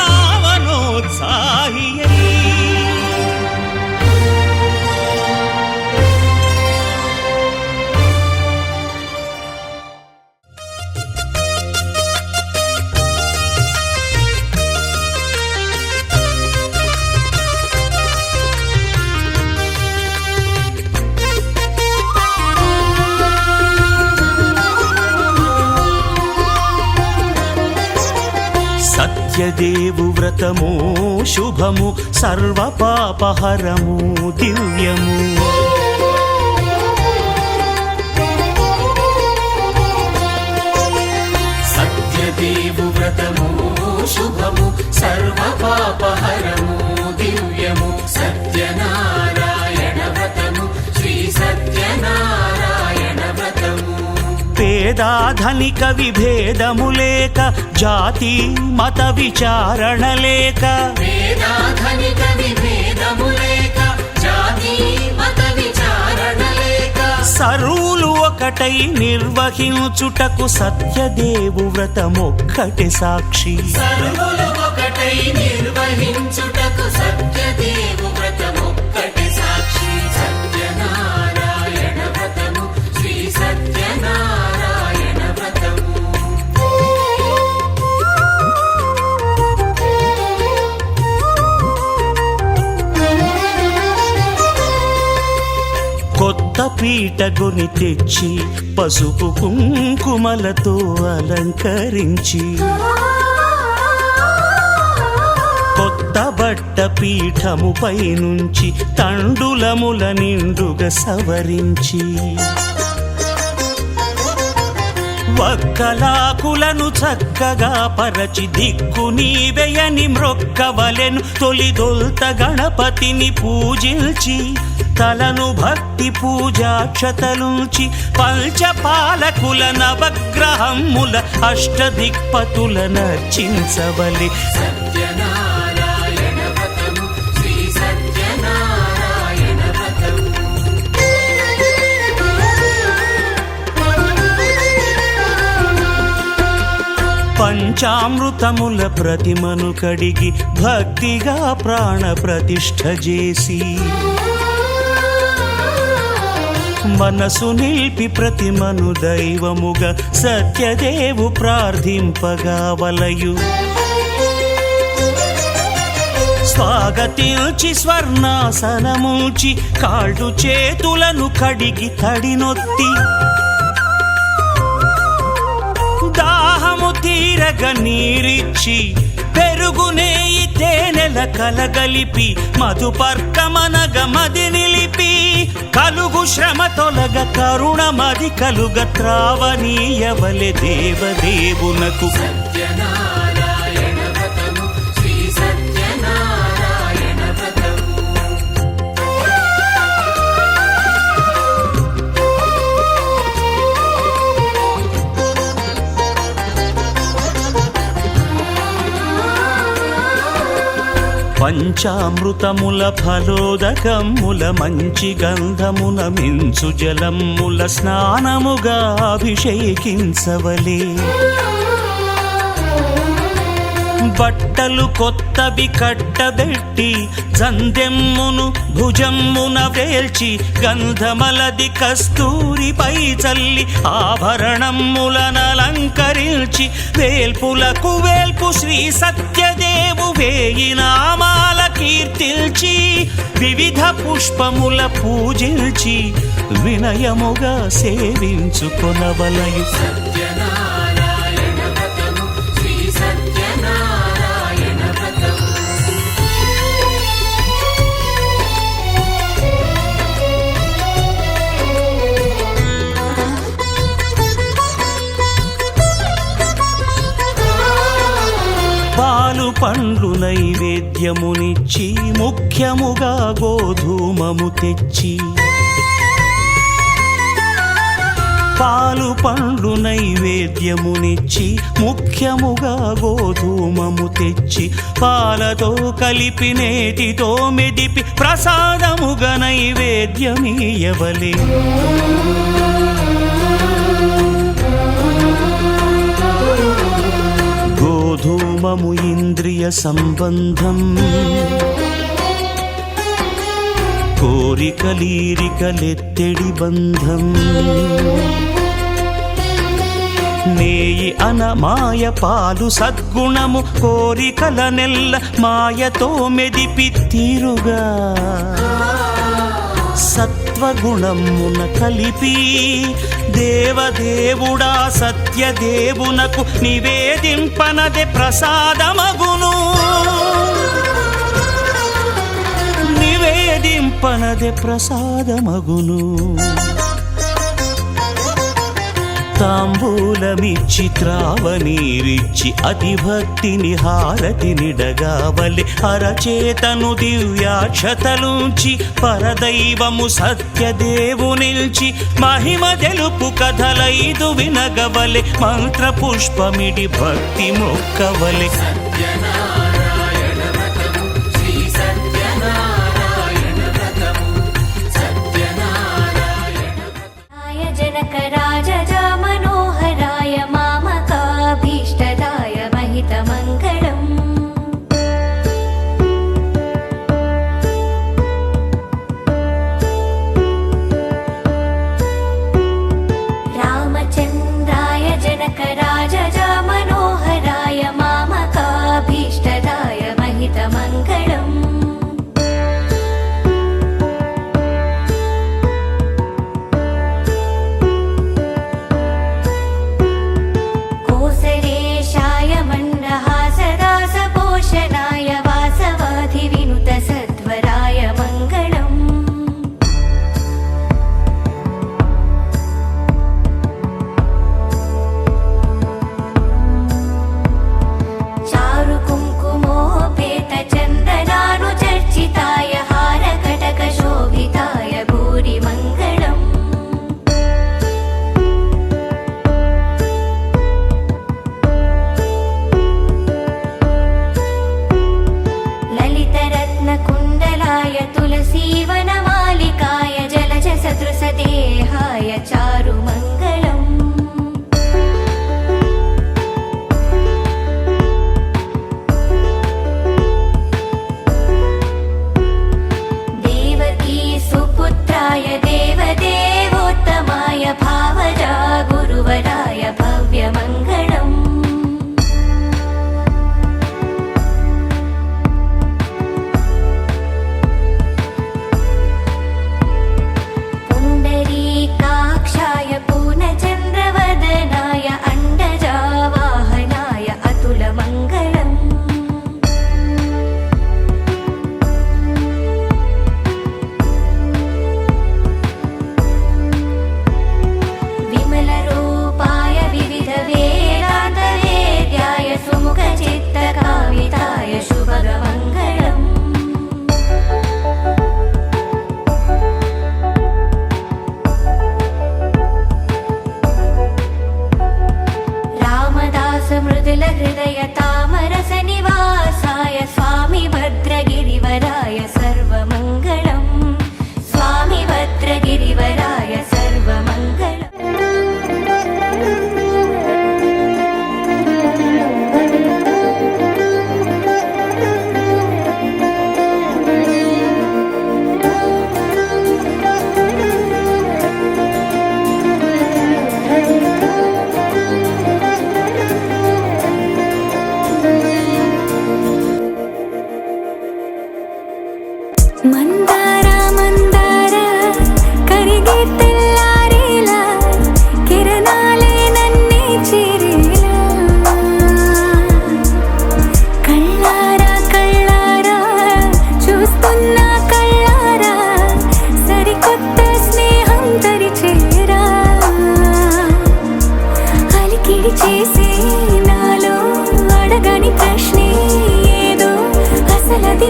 సత్యదేవు వ్రతము శుభము సర్వ పాపహరము దివ్యము సత్యదేవు వ్రతము శుభము సర్వ పాపహరము దివ్యము సత్యనారాయణ వ్రతము శ్రీ సత్యనారాయణ వ్రతము పేదాధనిక విభేదము లేక జాతి మత విచారణ లేక వేదాధనిక విభేదము లేక జాతి మత విచారణ లేక సర్వులు ఒకటై నిర్వహించుటకు సత్యదేవు వ్రతమొక్కటి సాక్షి సర్వులు ఒకటై నిర్వహించుటకు సత్యదేవు వ్రతమొక్కటి సాక్షి సత్యనారాయణ వ్రతము శ్రీ సత్యనారాయణ వ్రతము కొత్త పీటగుని తెచ్చి పసుపు కుంకుమలతో అలంకరించి కొత్త బట్ట పీఠముపై నుంచి తండులముల నిండుగా సవరించి వక్కలాకులను చక్కగా పరచి దిక్కు నీవెయని మ్రొక్కవలెను తొలిదొల్త గణపతిని పూజించి తలను భక్తి పూజాక్షతలుంచి పంచపాలకుల నవగ్రహముల అష్టదిక్పతుల నర్చించవలె సత్యనారాయణ వ్రతము శ్రీ సత్యనారాయణ వ్రతము పంచామృతముల ప్రతిమను కడిగి భక్తిగా ప్రాణ ప్రతిష్ఠ చేసి మనసు నిలిపి ప్రతిమను దైవముగా సత్యదేవు ప్రార్థింపగా వలయు స్వాగతించి స్వర్ణాసనముంచి కాళ్ళు చేతులను కడిగి తడినొత్తి దాహము తీరగ నీరిచ్చి పెరుగునేయి తేనెల కలగలిపి మధుపర్కమనగ మది నిలిపి కలుగు శ్రమ తొలగ కరుణమది కలుగ త్రావనీయవలె దేవదేవునకు సత్యనారాయణ వ్రతము శ్రీ సత్యనారాయణ వ్రతము పంచామృతముల ఫలోదకముల మంచి గంధమున మించు జలముల స్నానముగా అభిషేకించవలే బట్టలు కొత్తవి కట్టబెట్టి జందెమ్మును భుజమ్మున వేల్చి గంధమలది కస్తూరిపై చల్లి ఆభరణములనలంకరించి వేల్పులకు వేల్పు శ్రీ సత్యదేవు వేయి నామాల కీర్తిల్చి వివిధ పుష్పముల పూజించి వినయముగా సేవించుకొనవలయు. సత్యనారాయణ వ్రతము శ్రీ సత్యనారాయణ వ్రతము పాలు పండ్లు నైవేద్యమునిచ్చి ముఖ్యముగా గోధూమము తెచ్చి పాలు పండ్లు నైవేద్యమునిచ్చి ముఖ్యముగా గోధూమము తెచ్చి పాలతో కలిపి నేతితో మెదిపి ప్రసాదముగా నైవేద్యమీయవలే. గోధూమము ఇంద్రియ సంబంధం కోరికలీరికలెత్తెడి బంధం నేయి అనమాయ పాలు సద్గుణము కోరికల నెల్ల మాయతో మెదిపి తీరుగా సత్వగుణమున కలిపి దేవదేవుడా సత్యదేవునకు నివేదింపనదే ప్రసాదమగును. నివేదింపనదే ప్రసాదమగును. తాంబూలమిచ్చి త్రావనీరిచ్చి అతిభక్తిని హారతినిడగావలె. అరచేతను దివ్యాక్షతలుంచి పరదైవము సత్యదేవునిల్చి మహిమ తెలుపు కథలైదు వినగవలె. మంత్ర పుష్పమిడి భక్తి మొక్కవలె. సత్యనారాయణ వ్రతము శ్రీ సత్యనారాయణ వ్రతము సత్యనారాయణ రాయ జనక రాజజా మనోహరాయ మామకాభీష్టదాయ మహితమంగళం. రామచంద్రాయ జనక రాజజా మనోహరాయ మామకాభీష్టదాయ మహితమంగళం. कोसलेशाय मण्डहासदासपोषणाय वासवाधिविनुतसध्वराय मङ्गलम्. चारुकुङ्कुमोपेतचन्दनानुचर्चिताय हारकटकशोभिताय भूरिमङ्गलम्. ललितरत्नकुण्डलाय तुलसीवनमालिकाय जलजसदृशदेहाय चारुमङ्गलम्. देवकी सुपुत्राय देवदेवोत्तमाय भावजा गुरुवराय भव्यमङ्गलम्. पुण्डरीकाक्षाय पूर्ण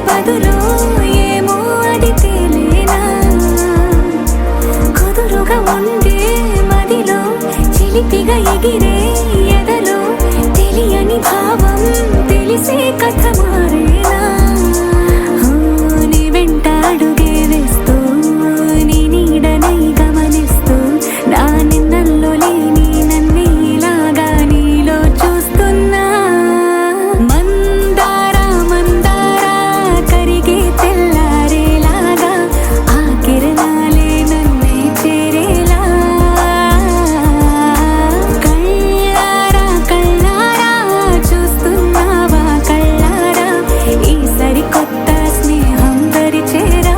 బదులు ఏమో అది తేలేనా కుదురుగా ఉండే మదిలో చిలిపిగా ఎగిరే ఎదలో తెలియని భావం తెలిసే కథ మారేనా నీ వెంట అడుగే వేస్తూ నీ నీడనై గమనిస్తూ నా నిన్నల్లో లేని నన్నే ఇలాగా నీలో చూస్తున్నా మందారా మందారా కరిగే తెల్లారేలాగా ఆ కిరణాలే నన్నే చేరేలా కళ్ళారా కళ్ళారా చూస్తున్నావా కళ్ళారా ఈ సరికొత్త స్నేహం పరిచేరా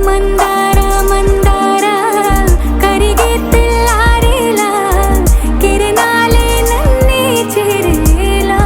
మందారా మందారా కరిగే తెల్లారేలా కిరణాలే నన్నే చేరేలా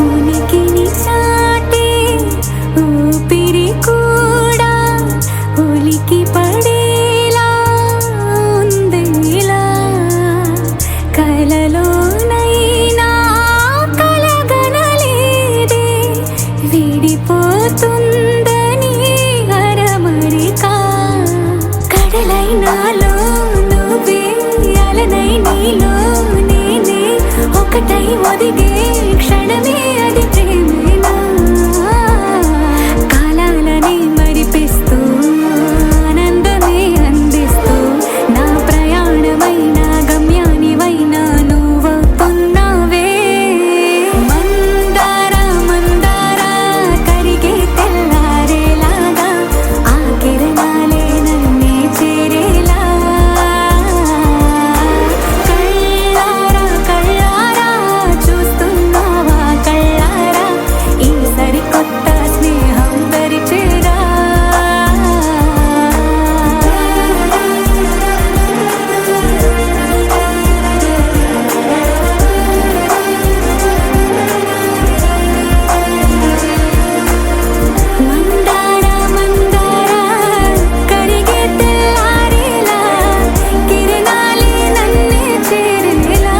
ఉనికిని చాటే ఊపిరి కూడా ఉలికి పడేలా ఉందిలా కలలోనైనా కలగనలేదే విడిపోతుందని అరమరిక కడలైనాలో నువ్వే అలనై నీలో నేనే ఒకటై ఒదిగే క్షణమే అది ప్రేమేనా కాలాలని మరిపిస్తూ ఆనందమే అందిస్తూ నా ప్రయాణమైన గమ్యానివైనా నువ్వవుతున్నావే మందారా మందారా కరిగే తెల్లారేలాగా ఆ కిరణాలే నన్నే చేరేలా కళ్ళారా కళ్ళారా చూస్తున్నావా కళ్ళారా ఈ సరికొత్త స్నేహం పరిచేరా మందారా మందారా కరిగే తెల్లారేలా కిరణాలే నన్నే చేరేలా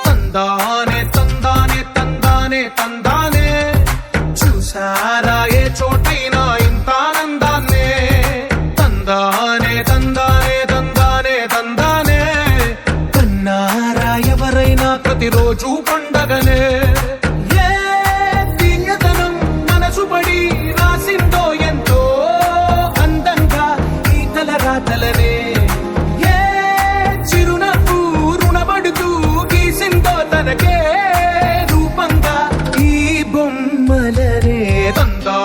తందానే తందానే తందానే తందానే చూసారా ఏ చోటైనా ఇంత ఆనందాన్నే తందానే తందానే తందానే తందానే కన్నారా ఎవరైనా ప్రతిరోజు పండగనే ఏ తీయదనం మనసు పడి రాసిందో ఎంతో అందంగా ఈ తలరాతలనే ఏ చిరునవ్వు రుణపడుతూ గీసిందో తనకే రూపంగా ఈ బొమ్మలనే తందా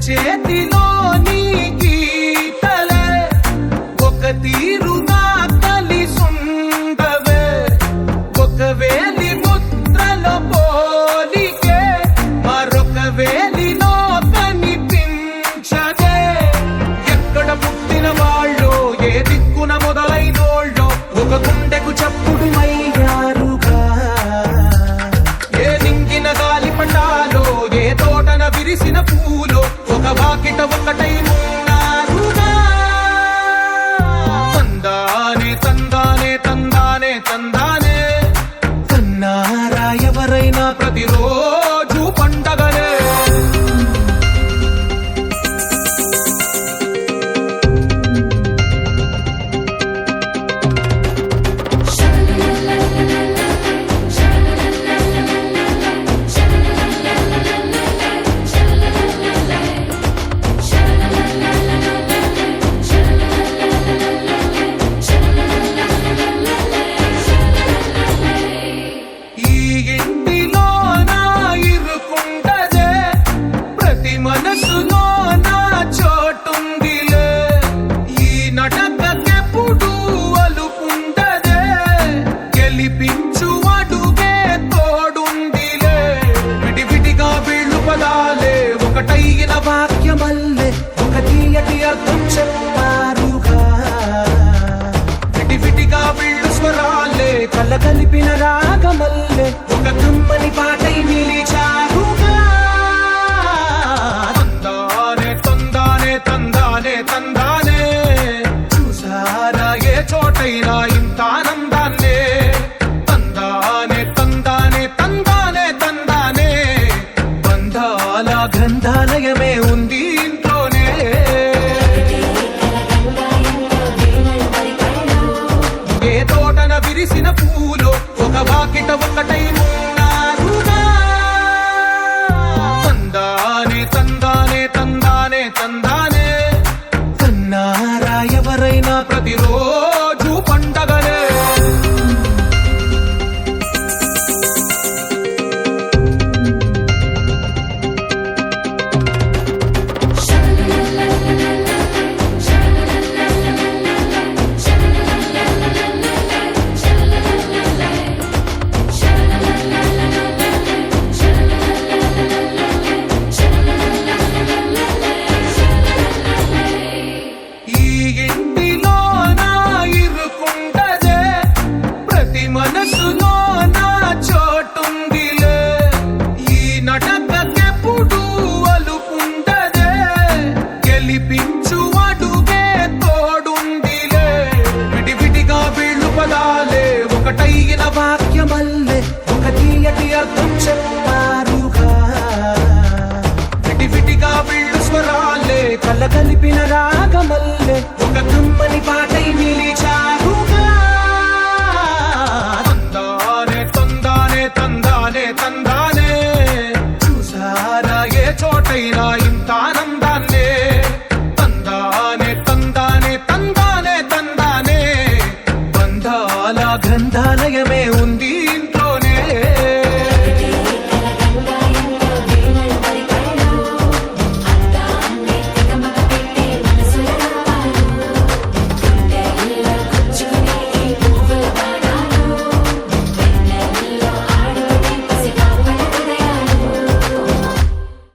చేతిలోని గీతలే ఒక తీరుగా కలిసుండవే ఒక వేలి ముద్రల పోలికే మరొక వేలిలో కనిపించదే ఎక్కడ పుట్టిన వాళ్ళో ఏ దిక్కున మొదలైనోళ్ళో ఒక గుండెకు చప్పుడు అయ్యారుగా ఏ నింగిన గాలి పటాలో ఏ తోటన విరిసిన పూలో ఒక వాకిట ఒకటై ఉన్నారుగా తందానే తందానే తందానే తందానే కన్నారా ఎవరైనా ప్రతిరోజు పండగనే ఈ ఇంటిలో నా ఇరుకుండదే ప్రతి మనసులో నా చోటుందిలే ఈ నటకెప్పుడు అలుపుండదే గెలిపించు అడుగే తోడుందిలే విడివిడిగా వీళ్ళు పదాలే ఒకటైన వాక్యమల్లే ఒక తీయటి అర్థం చెప్పారుగా విడివిడిగా వీళ్ళు స్వరాలే కలగలిపిన రాగమల్లే ఒక కమ్మని పాటై నిలిచారుగా తందానే తందానే తందానే తందానే చూసారా ఏ చోటైనా ఇంత ఆనందాన్నే తందానే తందానే తందానే తందానే బంధాల గ్రంథాలయమే ఉంది ఇంట్లోనే ఏ తోటన విరిసిన పూలో ఒక వాకిట ఒకటై ఉన్నారుగా తందానే తందానే తందానే తందానే కన్నారా ఎవరైనా ప్రతిరోజు పండగనే ఈ ఇంటిలో నా ఇరుకుండదే ప్రతి మనసులో నా చోటుందిలే ఈ నటకెప్పుడు అలుపుండదే గెలిపించు అడుగే తోడుందిలే విడివిడిగా వీళ్ళు పదాలే ఒకటైన వాక్యమల్లే ఒక తీయటి అర్థం చెప్పారుగా విడివిడిగా వీళ్ళు స్వరాలే కలగలిపిన రాగమల్లే ఒక కమ్మని పాటై నిలిచారుగా తందానే తందానే తందానే తందానే చూసారా ఏ చోటైనా ఇంత